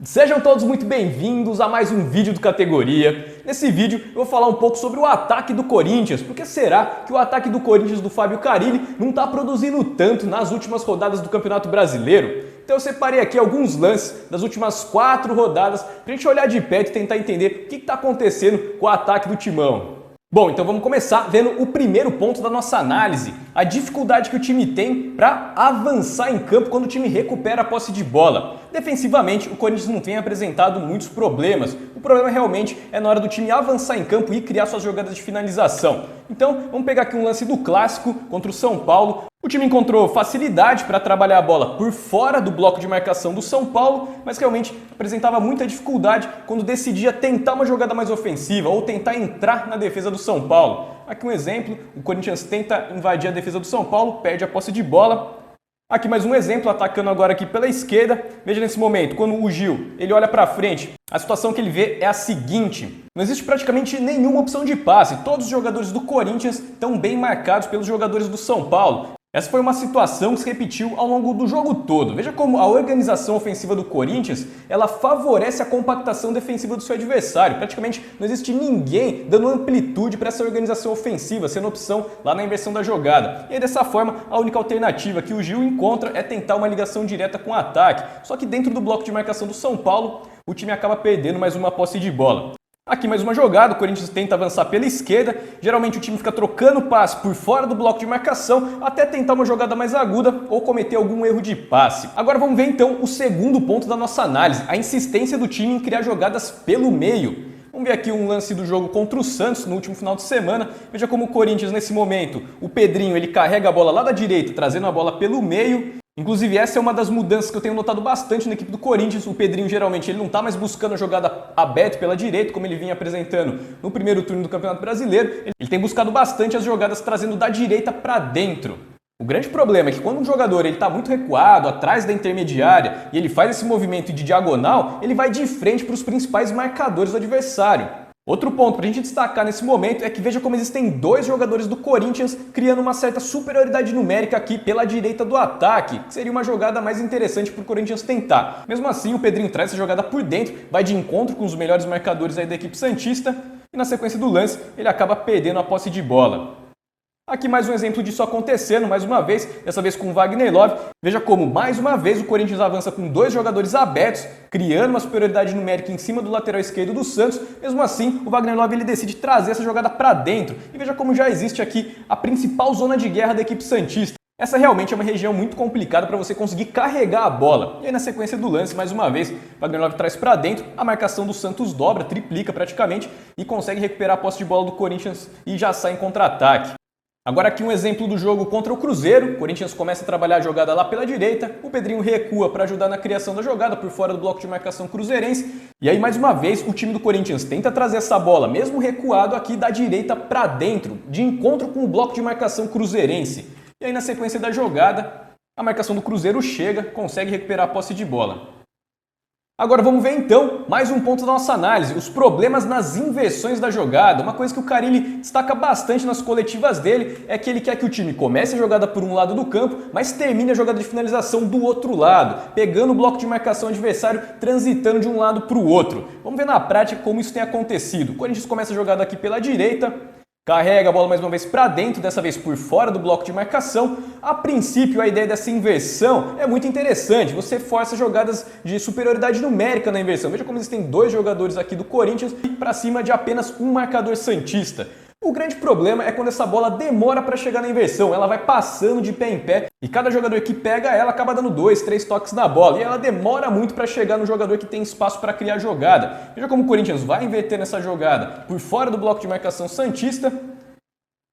Sejam todos muito bem-vindos a mais um vídeo do Categoria. Nesse vídeo eu vou falar um pouco sobre o ataque do Corinthians. Por que será que o ataque do Corinthians do Fábio Carille não está produzindo tanto nas últimas rodadas do Campeonato Brasileiro? Então eu separei aqui alguns lances das últimas 4 rodadas para a gente olhar de perto e tentar entender o que está acontecendo com o ataque do Timão. Bom, então vamos começar vendo o primeiro ponto da nossa análise, a dificuldade que o time tem para avançar em campo quando o time recupera a posse de bola. Defensivamente, o Corinthians não tem apresentado muitos problemas. O problema realmente é na hora do time avançar em campo e criar suas jogadas de finalização. Então, vamos pegar aqui um lance do clássico contra o São Paulo. O time encontrou facilidade para trabalhar a bola por fora do bloco de marcação do São Paulo, mas realmente apresentava muita dificuldade quando decidia tentar uma jogada mais ofensiva ou tentar entrar na defesa do São Paulo. Aqui um exemplo, o Corinthians tenta invadir a defesa do São Paulo, perde a posse de bola. Aqui mais um exemplo, atacando agora aqui pela esquerda. Veja nesse momento, quando o Gil ele olha para frente, a situação que ele vê é a seguinte: não existe praticamente nenhuma opção de passe. Todos os jogadores do Corinthians estão bem marcados pelos jogadores do São Paulo. Essa foi uma situação que se repetiu ao longo do jogo todo. Veja como a organização ofensiva do Corinthians, ela favorece a compactação defensiva do seu adversário. Praticamente não existe ninguém dando amplitude para essa organização ofensiva, sendo opção lá na inversão da jogada. E aí, dessa forma, a única alternativa que o Gil encontra é tentar uma ligação direta com o ataque. Só que dentro do bloco de marcação do São Paulo, o time acaba perdendo mais uma posse de bola. Aqui mais uma jogada, o Corinthians tenta avançar pela esquerda, geralmente o time fica trocando passe por fora do bloco de marcação até tentar uma jogada mais aguda ou cometer algum erro de passe. Agora vamos ver então o segundo ponto da nossa análise, a insistência do time em criar jogadas pelo meio. Vamos ver aqui um lance do jogo contra o Santos no último final de semana. Veja como o Corinthians nesse momento, o Pedrinho ele carrega a bola lá da direita, trazendo a bola pelo meio. Inclusive essa é uma das mudanças que eu tenho notado bastante na equipe do Corinthians. O Pedrinho geralmente ele não está mais buscando a jogada aberta pela direita, como ele vinha apresentando no primeiro turno do Campeonato Brasileiro. Ele tem buscado bastante as jogadas trazendo da direita para dentro. O grande problema é que quando um jogador está muito recuado, atrás da intermediária, e ele faz esse movimento de diagonal, ele vai de frente para os principais marcadores do adversário. Outro ponto para a gente destacar nesse momento é que veja como existem dois jogadores do Corinthians criando uma certa superioridade numérica aqui pela direita do ataque, que seria uma jogada mais interessante para o Corinthians tentar. Mesmo assim, o Pedrinho traz essa jogada por dentro, vai de encontro com os melhores marcadores aí da equipe santista e na sequência do lance ele acaba perdendo a posse de bola. Aqui mais um exemplo disso acontecendo, mais uma vez, dessa vez com o Wagner Love. Veja como, mais uma vez, o Corinthians avança com dois jogadores abertos, criando uma superioridade numérica em cima do lateral esquerdo do Santos. Mesmo assim, o Wagner Love ele decide trazer essa jogada para dentro. E veja como já existe aqui a principal zona de guerra da equipe santista. Essa realmente é uma região muito complicada para você conseguir carregar a bola. E aí na sequência do lance, mais uma vez, o Wagner Love traz para dentro, a marcação do Santos dobra, triplica praticamente e consegue recuperar a posse de bola do Corinthians e já sai em contra-ataque. Agora aqui um exemplo do jogo contra o Cruzeiro. O Corinthians começa a trabalhar a jogada lá pela direita, o Pedrinho recua para ajudar na criação da jogada por fora do bloco de marcação cruzeirense. E aí mais uma vez o time do Corinthians tenta trazer essa bola, mesmo recuado aqui da direita para dentro, de encontro com o bloco de marcação cruzeirense. E aí na sequência da jogada, a marcação do Cruzeiro chega, consegue recuperar a posse de bola. Agora vamos ver então mais um ponto da nossa análise, os problemas nas inversões da jogada. Uma coisa que o Carille destaca bastante nas coletivas dele é que ele quer que o time comece a jogada por um lado do campo, mas termine a jogada de finalização do outro lado, pegando o bloco de marcação adversário, transitando de um lado para o outro. Vamos ver na prática como isso tem acontecido. O Corinthians começa a jogada aqui pela direita, carrega a bola mais uma vez para dentro, dessa vez por fora do bloco de marcação. A princípio, a ideia dessa inversão é muito interessante. Você força jogadas de superioridade numérica na inversão. Veja como existem dois jogadores aqui do Corinthians para cima de apenas um marcador santista. O grande problema é quando essa bola demora para chegar na inversão, ela vai passando de pé em pé e cada jogador que pega ela acaba dando 2, 3 toques na bola e ela demora muito para chegar no jogador que tem espaço para criar a jogada. Veja como o Corinthians vai invertendo essa jogada por fora do bloco de marcação santista.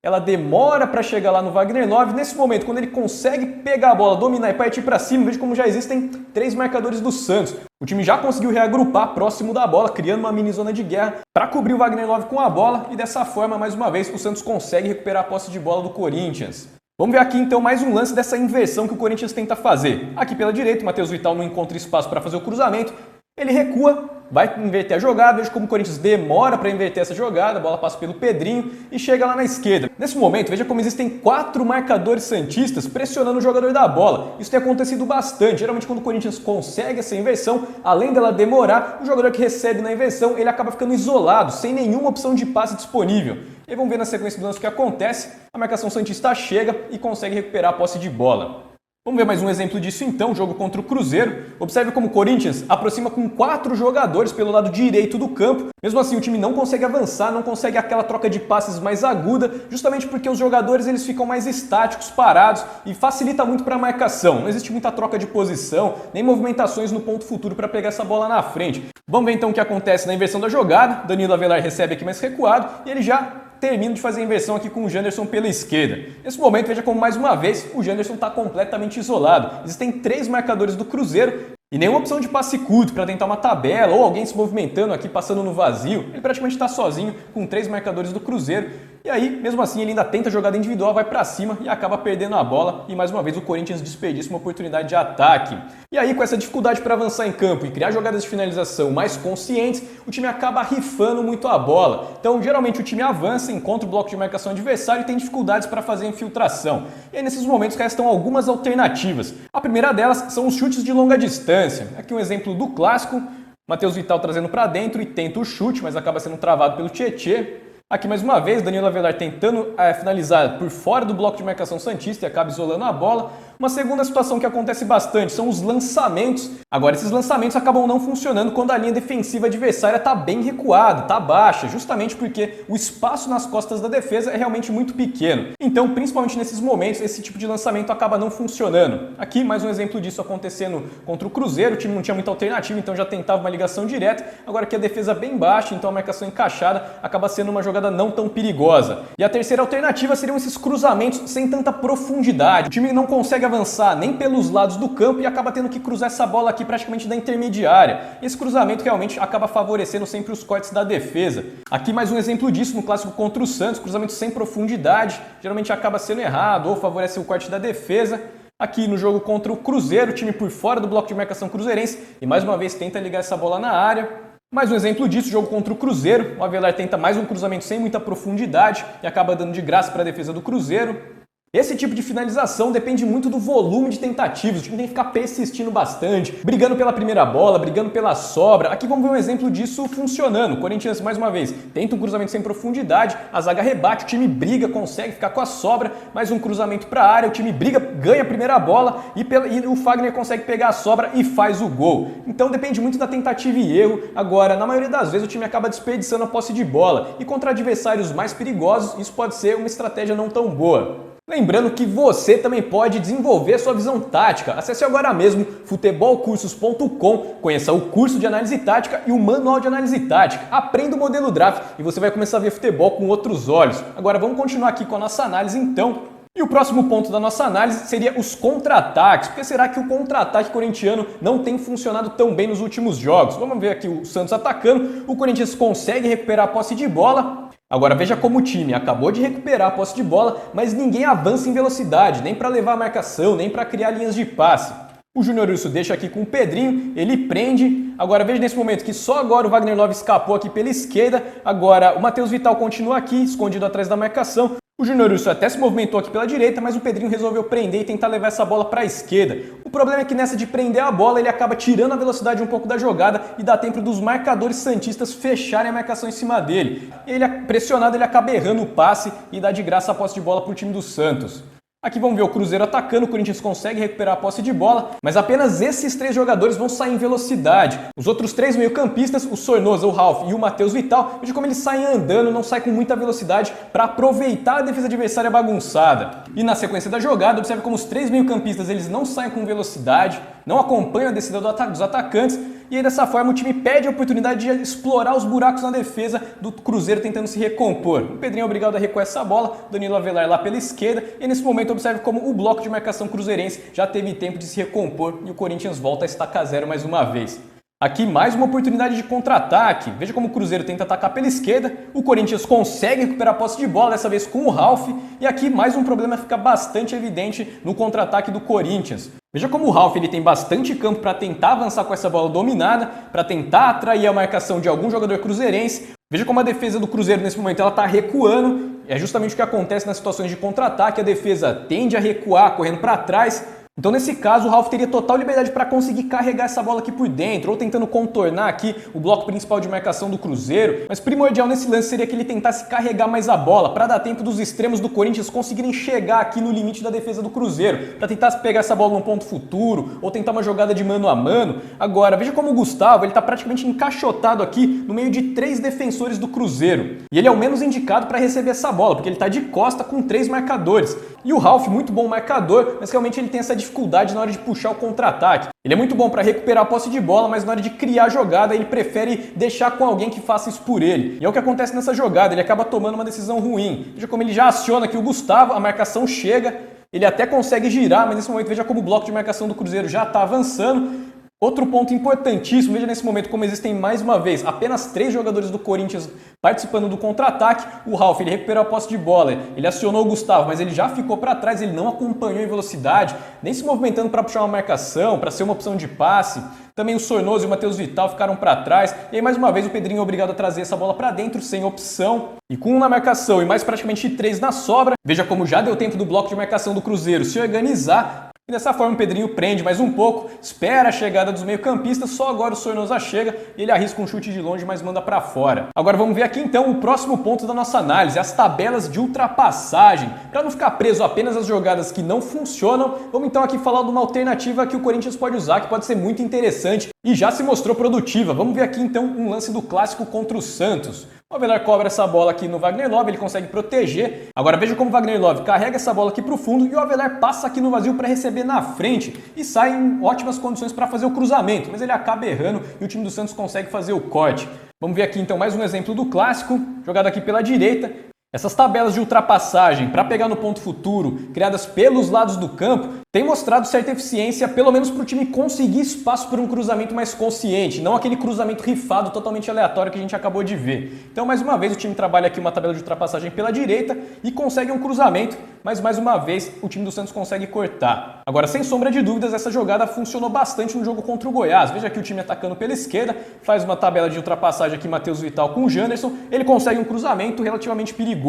Ela demora para chegar lá no Wagner Love. Nesse momento, quando ele consegue pegar a bola, dominar e partir para cima, veja como já existem 3 marcadores do Santos. O time já conseguiu reagrupar próximo da bola, criando uma mini zona de guerra para cobrir o Wagner Love com a bola. E dessa forma, mais uma vez, o Santos consegue recuperar a posse de bola do Corinthians. Vamos ver aqui então mais um lance dessa inversão que o Corinthians tenta fazer. Aqui pela direita, o Matheus Vital não encontra espaço para fazer o cruzamento. Ele recua, vai inverter a jogada, veja como o Corinthians demora para inverter essa jogada, a bola passa pelo Pedrinho e chega lá na esquerda. Nesse momento, veja como existem 4 marcadores santistas pressionando o jogador da bola. Isso tem acontecido bastante, geralmente quando o Corinthians consegue essa inversão, além dela demorar, o jogador que recebe na inversão, ele acaba ficando isolado, sem nenhuma opção de passe disponível. E aí vamos ver na sequência do lance o que acontece, a marcação santista chega e consegue recuperar a posse de bola. Vamos ver mais um exemplo disso então, jogo contra o Cruzeiro. Observe como o Corinthians aproxima com 4 jogadores pelo lado direito do campo. Mesmo assim, o time não consegue avançar, não consegue aquela troca de passes mais aguda, justamente porque os jogadores eles ficam mais estáticos, parados e facilita muito para a marcação. Não existe muita troca de posição, nem movimentações no ponto futuro para pegar essa bola na frente. Vamos ver então o que acontece na inversão da jogada. Danilo Avelar recebe aqui mais recuado e ele já termina de fazer a inversão aqui com o Janderson pela esquerda. Nesse momento, veja como mais uma vez o Janderson está completamente isolado. Existem 3 marcadores do Cruzeiro e nenhuma opção de passe curto para tentar uma tabela ou alguém se movimentando aqui, passando no vazio. Ele praticamente está sozinho com 3 marcadores do Cruzeiro. E aí, mesmo assim, ele ainda tenta jogada individual, vai para cima e acaba perdendo a bola. E mais uma vez o Corinthians desperdiça uma oportunidade de ataque. E aí, com essa dificuldade para avançar em campo e criar jogadas de finalização mais conscientes, o time acaba rifando muito a bola. Então, geralmente o time avança, encontra o bloco de marcação adversário e tem dificuldades para fazer a infiltração. E aí, nesses momentos, restam algumas alternativas. A primeira delas são os chutes de longa distância. Aqui um exemplo do clássico. Matheus Vital trazendo para dentro e tenta o chute, mas acaba sendo travado pelo Tietê. Aqui mais uma vez, Danilo Avelar tentando finalizar por fora do bloco de marcação santista e acaba isolando a bola. Uma segunda situação que acontece bastante são os lançamentos. Agora, esses lançamentos acabam não funcionando quando a linha defensiva adversária está bem recuada, está baixa, justamente porque o espaço nas costas da defesa é realmente muito pequeno. Então, principalmente nesses momentos, esse tipo de lançamento acaba não funcionando. Aqui, mais um exemplo disso acontecendo contra o Cruzeiro. O time não tinha muita alternativa, então já tentava uma ligação direta. Agora aqui a defesa bem baixa, então a marcação encaixada acaba sendo uma jogada não tão perigosa. E a terceira alternativa seriam esses cruzamentos sem tanta profundidade. O time não consegue avançar nem pelos lados do campo e acaba tendo que cruzar essa bola aqui praticamente da intermediária. Esse cruzamento realmente acaba favorecendo sempre os cortes da defesa. Aqui mais um exemplo disso no clássico contra o Santos, cruzamento sem profundidade, geralmente acaba sendo errado ou favorece o corte da defesa. Aqui no jogo contra o Cruzeiro, o time por fora do bloco de marcação cruzeirense e mais uma vez tenta ligar essa bola na área. Mais um exemplo disso, jogo contra o Cruzeiro, o Avelar tenta mais um cruzamento sem muita profundidade e acaba dando de graça para a defesa do Cruzeiro. Esse tipo de finalização depende muito do volume de tentativas, o time tem que ficar persistindo bastante, brigando pela primeira bola, brigando pela sobra. Aqui vamos ver um exemplo disso funcionando. O Corinthians, mais uma vez, tenta um cruzamento sem profundidade, a zaga rebate, o time briga, consegue ficar com a sobra, mais um cruzamento para a área, o time briga, ganha a primeira bola e o Fagner consegue pegar a sobra e faz o gol. Então depende muito da tentativa e erro. Agora, na maioria das vezes, o time acaba desperdiçando a posse de bola e contra adversários mais perigosos, isso pode ser uma estratégia não tão boa. Lembrando que você também pode desenvolver sua visão tática. Acesse agora mesmo futebolcursos.com, conheça o curso de análise tática e o manual de análise tática. Aprenda o modelo draft e você vai começar a ver futebol com outros olhos. Agora vamos continuar aqui com a nossa análise então. E o próximo ponto da nossa análise seria os contra-ataques. Por que será que o contra-ataque corintiano não tem funcionado tão bem nos últimos jogos? Vamos ver aqui o Santos atacando, o Corinthians consegue recuperar a posse de bola. Agora veja como o time acabou de recuperar a posse de bola, mas ninguém avança em velocidade, nem para levar a marcação, nem para criar linhas de passe. O Júnior Urso deixa aqui com o Pedrinho, ele prende. Agora veja nesse momento que só agora o Wagner Love escapou aqui pela esquerda. Agora o Matheus Vital continua aqui, escondido atrás da marcação. O Júnior Urso até se movimentou aqui pela direita, mas o Pedrinho resolveu prender e tentar levar essa bola para a esquerda. O problema é que nessa de prender a bola, ele acaba tirando a velocidade um pouco da jogada e dá tempo dos marcadores santistas fecharem a marcação em cima dele. E ele, pressionado, ele acaba errando o passe e dá de graça a posse de bola para o time do Santos. Aqui vamos ver o Cruzeiro atacando, o Corinthians consegue recuperar a posse de bola, mas apenas esses 3 jogadores vão sair em velocidade. Os outros 3 meio-campistas, o Sornosa, o Ralf e o Matheus Vital, veja como eles saem andando, não saem com muita velocidade para aproveitar a defesa adversária bagunçada. E na sequência da jogada, observe como os 3 meio-campistas eles não saem com velocidade, não acompanham a descida dos atacantes, e aí dessa forma o time perde a oportunidade de explorar os buracos na defesa do Cruzeiro tentando se recompor. O Pedrinho é obrigado a recuar essa bola, Danilo Avelar lá pela esquerda, e nesse momento observe como o bloco de marcação cruzeirense já teve tempo de se recompor e o Corinthians volta a estacar 0 mais uma vez. Aqui mais uma oportunidade de contra-ataque. Veja como o Cruzeiro tenta atacar pela esquerda, o Corinthians consegue recuperar a posse de bola, dessa vez com o Ralf, e aqui mais um problema fica bastante evidente no contra-ataque do Corinthians. Veja como o Ralf ele tem bastante campo para tentar avançar com essa bola dominada, para tentar atrair a marcação de algum jogador cruzeirense. Veja como a defesa do Cruzeiro nesse momento ela está recuando, é justamente o que acontece nas situações de contra-ataque, a defesa tende a recuar, correndo para trás. Então, nesse caso, o Ralf teria total liberdade para conseguir carregar essa bola aqui por dentro, ou tentando contornar aqui o bloco principal de marcação do Cruzeiro. Mas primordial nesse lance seria que ele tentasse carregar mais a bola, para dar tempo dos extremos do Corinthians conseguirem chegar aqui no limite da defesa do Cruzeiro, para tentar pegar essa bola num ponto futuro, ou tentar uma jogada de mano a mano. Agora, veja como o Gustavo está praticamente encaixotado aqui no meio de 3 defensores do Cruzeiro. E ele é o menos indicado para receber essa bola, porque ele está de costa com 3 marcadores. E o Ralf, muito bom marcador, mas realmente ele tem essa dificuldade na hora de puxar o contra-ataque. Ele é muito bom para recuperar a posse de bola, mas na hora de criar a jogada ele prefere deixar com alguém que faça isso por ele. E é o que acontece nessa jogada, ele acaba tomando uma decisão ruim. Veja como ele já aciona aqui o Gustavo, a marcação chega, ele até consegue girar, mas nesse momento veja como o bloco de marcação do Cruzeiro já está avançando. Outro ponto importantíssimo, veja nesse momento como existem mais uma vez apenas 3 jogadores do Corinthians participando do contra-ataque. O Ralf ele recuperou a posse de bola, ele acionou o Gustavo, mas ele já ficou para trás, ele não acompanhou em velocidade, nem se movimentando para puxar uma marcação, para ser uma opção de passe. Também o Sornoso e o Matheus Vital ficaram para trás, e aí mais uma vez o Pedrinho é obrigado a trazer essa bola para dentro sem opção. E com 1 na marcação e mais praticamente 3 na sobra, veja como já deu tempo do bloco de marcação do Cruzeiro se organizar. E dessa forma o Pedrinho prende mais um pouco, espera a chegada dos meio-campistas, só agora o Sornosa chega e ele arrisca um chute de longe, mas manda para fora. Agora vamos ver aqui então o próximo ponto da nossa análise, as tabelas de ultrapassagem. Para não ficar preso apenas às jogadas que não funcionam, vamos então aqui falar de uma alternativa que o Corinthians pode usar, que pode ser muito interessante e já se mostrou produtiva. Vamos ver aqui então um lance do clássico contra o Santos. O Avelar cobra essa bola aqui no Wagner Love, ele consegue proteger. Agora veja como o Wagner Love carrega essa bola aqui para o fundo e o Avelar passa aqui no vazio para receber na frente e sai em ótimas condições para fazer o cruzamento, mas ele acaba errando e o time do Santos consegue fazer o corte. Vamos ver aqui então mais um exemplo do clássico, jogado aqui pela direita. Essas tabelas de ultrapassagem para pegar no ponto futuro, criadas pelos lados do campo, têm mostrado certa eficiência, pelo menos para o time conseguir espaço para um cruzamento mais consciente, não aquele cruzamento rifado totalmente aleatório que a gente acabou de ver. Então, mais uma vez, o time trabalha aqui uma tabela de ultrapassagem pela direita e consegue um cruzamento, mas mais uma vez o time do Santos consegue cortar. Agora, sem sombra de dúvidas, essa jogada funcionou bastante no jogo contra o Goiás. Veja aqui o time atacando pela esquerda, faz uma tabela de ultrapassagem aqui, Matheus Vital com o Janderson, ele consegue um cruzamento relativamente perigoso.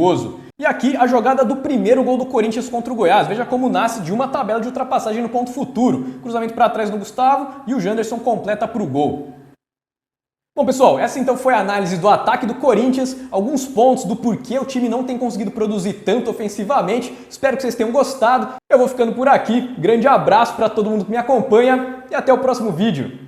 E aqui a jogada do primeiro gol do Corinthians contra o Goiás. Veja como nasce de uma tabela de ultrapassagem no ponto futuro. Cruzamento para trás no Gustavo e o Janderson completa para o gol. Bom, pessoal, essa então foi a análise do ataque do Corinthians, alguns pontos do porquê o time não tem conseguido produzir tanto ofensivamente. Espero que vocês tenham gostado. Eu vou ficando por aqui. Grande abraço para todo mundo que me acompanha e até o próximo vídeo.